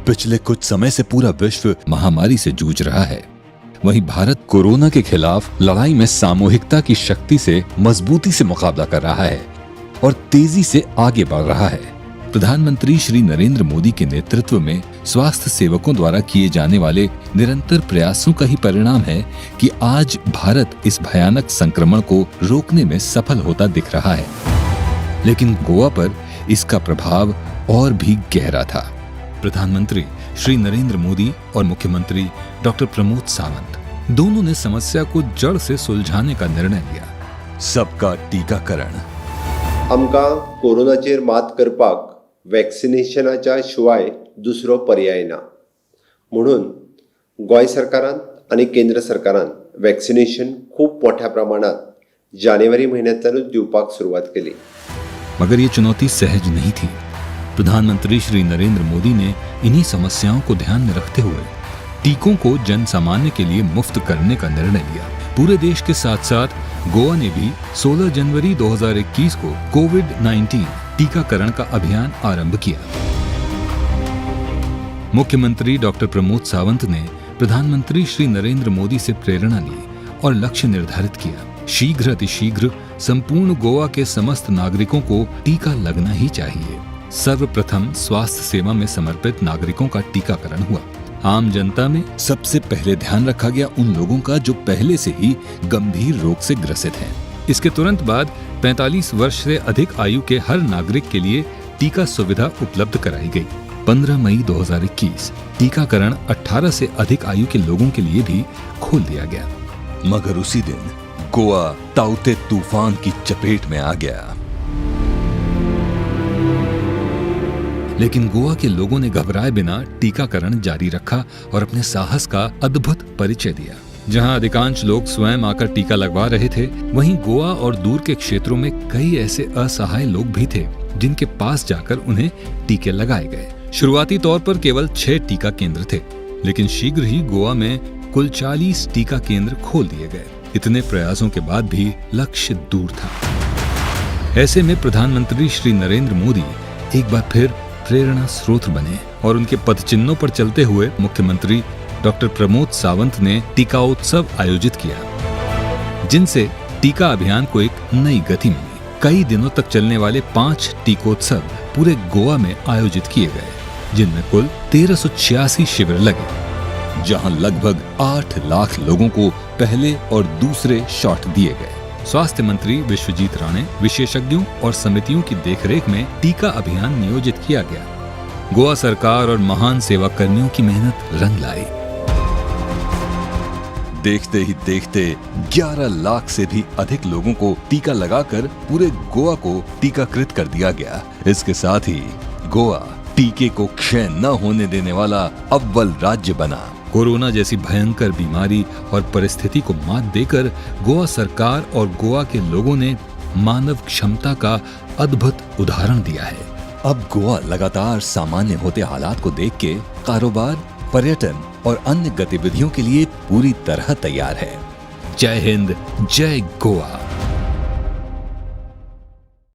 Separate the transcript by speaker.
Speaker 1: पिछले कुछ समय से पूरा विश्व महामारी से जूझ रहा है, वहीं भारत कोरोना के खिलाफ लड़ाई में सामूहिकता की शक्ति से मजबूती से मुकाबला कर रहा है और तेजी से आगे बढ़ रहा है। प्रधानमंत्री श्री नरेंद्र मोदी के नेतृत्व में स्वास्थ्य सेवकों द्वारा किए जाने वाले निरंतर प्रयासों का ही परिणाम है कि आज भारत इस भयानक संक्रमण को रोकने में सफल होता दिख रहा है। लेकिन गोवा पर इसका प्रभाव और भी गहरा था। प्रधानमंत्री श्री नरेंद्र मोदी और मुख्यमंत्री डॉक्टर प्रमोद सावंत दोनों ने समस्या को जड़ से सुलझाने का निर्णय लिया। सबका टीकाकरण।
Speaker 2: आमकां कोरोनाचेर मात करपाक वॅक्सिनेशनाच्या शिवाय दुसरो पर्याय ना, म्हणून गोंय सरकारान आनी केंद्र सरकारान वॅक्सिनेशन खूब मोठ्या प्रमाणात जानेवारी म्हयन्यांतल्यानूच दिवपाक सुरवात केली।
Speaker 1: मगर ये चुनौती सहज नहीं थी। प्रधानमंत्री श्री नरेंद्र मोदी ने इन्हीं समस्याओं को ध्यान में रखते हुए टीकों को जन सामान्य के लिए मुफ्त करने का निर्णय लिया। पूरे देश के साथ साथ गोवा ने भी 16 जनवरी 2021 को कोविड-19 टीकाकरण का अभियान आरंभ किया। मुख्यमंत्री डॉक्टर प्रमोद सावंत ने प्रधानमंत्री श्री नरेंद्र मोदी से प्रेरणा ली और लक्ष्य निर्धारित किया। शीघ्र अतिशीघ्र संपूर्ण गोवा के समस्त नागरिकों को टीका लगना ही चाहिए। सर्वप्रथम स्वास्थ्य सेवा में समर्पित नागरिकों का टीकाकरण हुआ। आम जनता में सबसे पहले ध्यान रखा गया उन लोगों का जो पहले से ही गंभीर रोग से ग्रसित हैं। इसके तुरंत बाद 45 वर्ष से अधिक आयु के हर नागरिक के लिए टीका सुविधा उपलब्ध कराई गई। 15 मई 2021 टीकाकरण 18 से अधिक आयु के लोगों के लिए भी खोल दिया गया। मगर उसी दिन गोवा ताउते तूफान की चपेट में आ गया। लेकिन गोवा के लोगों ने घबराए बिना टीकाकरण जारी रखा और अपने साहस का अद्भुत परिचय दिया। जहां अधिकांश लोग स्वयं आकर टीका लगवा रहे थे, वहीं गोवा और दूर के क्षेत्रों में कई ऐसे असहाय लोग भी थे जिनके पास जाकर उन्हें टीके लगाए गए। शुरुआती तौर पर केवल 6 टीका केंद्र थे, लेकिन शीघ्र ही गोवा में कुल 40 टीका केंद्र खोल दिए गए। इतने प्रयासों के बाद भी लक्ष्य दूर था। ऐसे में प्रधानमंत्री श्री नरेंद्र मोदी एक बार फिर प्रेरणा स्रोत बने और उनके पदचिन्हों पर चलते हुए मुख्यमंत्री डॉक्टर प्रमोद सावंत ने टीका उत्सव आयोजित किया, जिनसे टीका अभियान को एक नई गति मिली। कई दिनों तक चलने वाले 5 टीकोत्सव पूरे गोवा में आयोजित किए गए, जिनमें कुल 1386 शिविर लगे, जहां लगभग 8 लाख लोगों को पहले और दूसरे शॉट दिए गए। स्वास्थ्य मंत्री विश्वजीत राणे, विशेषज्ञों और समितियों की देखरेख में टीका अभियान नियोजित किया गया। गोवा सरकार और महान सेवा कर्मियों की मेहनत रंग लाई। देखते ही देखते 11 लाख से भी अधिक लोगों को टीका लगाकर पूरे गोवा को टीकाकृत कर दिया गया। इसके साथ ही गोवा टीके को क्षय न होने देने वाला अव्वल राज्य बना। कोरोना जैसी भयंकर बीमारी और परिस्थिति को मात देकर गोवा सरकार और गोवा के लोगों ने मानव क्षमता का अद्भुत उदाहरण दिया है। अब गोवा लगातार सामान्य होते हालात को देख के कारोबार, पर्यटन और अन्य गतिविधियों के लिए पूरी तरह तैयार है। जय हिंद, जय गोवा।